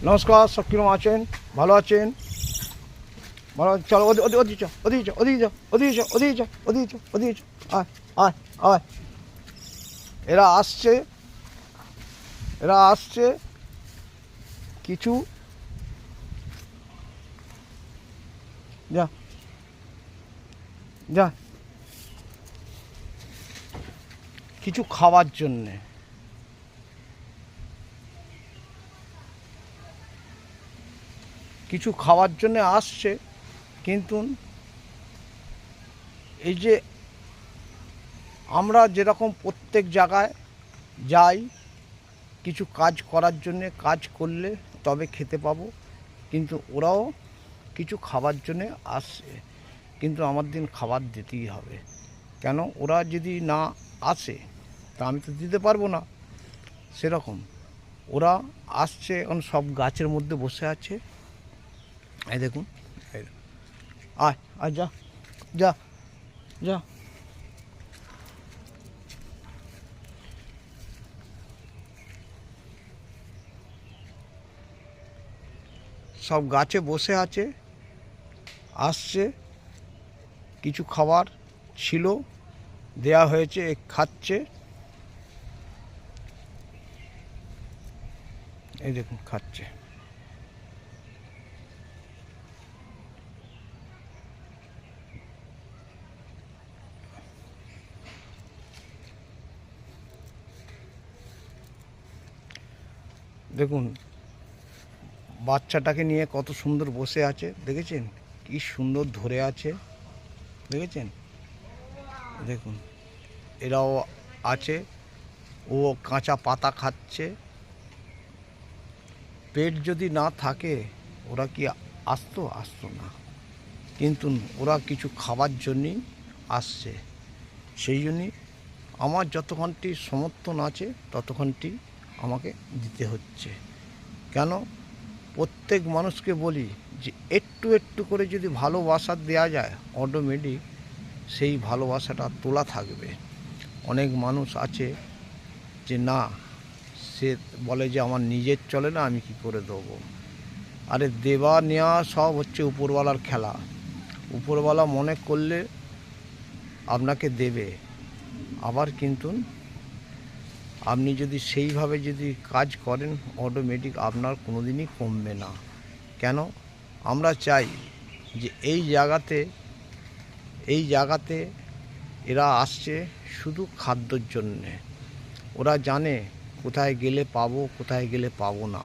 নমস্কার, সব কিরম আছেন? ভালো আছেন? ভালো চলো, ওদিকে চো, ওদিকে চো, ওদিকে চো, ওদিকে চো, ওদিকে চো, ওদিকে চো, ওদিকে চো। আয় আয় আয়। এরা আসছে, এরা আসছে কিছু। যা যা, কিছু খাওয়ার জন্যে। কিছু খাওয়ার জন্যে আসছে, কিন্তু এই যে আমরা যেরকম প্রত্যেক জায়গায় যাই কিছু কাজ করার জন্যে, কাজ করলে তবে খেতে পাবো, কিন্তু ওরাও কিছু খাবার জন্যে আসছে, কিন্তু আমার দিন খাবার দিতেই হবে। কেন? ওরা যদি না আসে তা আমি তো দিতে পারবো না। সেরকম ওরা আসছে, এখন সব গাছের মধ্যে বসে আছে। এই দেখুন, আয় আয়, যা যা যা। সব গাছে বসে আছে, আসছে, কিছু খাবার ছিল দেয়া হয়েছে, খাচ্ছে। এই দেখুন, খাচ্ছে। দেখুন বাচ্চাটাকে নিয়ে কত সুন্দর বসে আছে, দেখেছেন? কি সুন্দর ধরে আছে, দেখেছেন? দেখুন, এরাও আছে, ও কাঁচা পাতা খাচ্ছে। পেট যদি না থাকে ওরা কি আসতো না, কিন্তু ওরা কিছু খাবার জন্যই আসছে। সেই জন্যই আমার যতক্ষণটি সমর্থন আছে ততক্ষণটি আমাকে দিতে হচ্ছে। কেন? প্রত্যেক মানুষকে বলি যে একটু একটু করে যদি ভালোবাসা দেওয়া যায়, অটোমেটিক সেই ভালোবাসাটা তোলা থাকবে। অনেক মানুষ আছে যে না, সে বলে যে আমার নিজের চলে না, আমি কি করে দেবো। আরে দেওয়া নেওয়া সব হচ্ছে উপরওয়ালার খেলা। উপরওয়ালা মনে করলে আপনাকে দেবে, আবার কিন্তু আপনি যদি সেইভাবে যদি কাজ করেন অটোমেটিক আপনার কোনো দিনই কমবে না। কেন? আমরা চাই যে এই জায়গাতে এরা আসছে শুধু খাদ্যর জন্যে। ওরা জানে কোথায় গেলে পাবো, কোথায় গেলে পাবো না।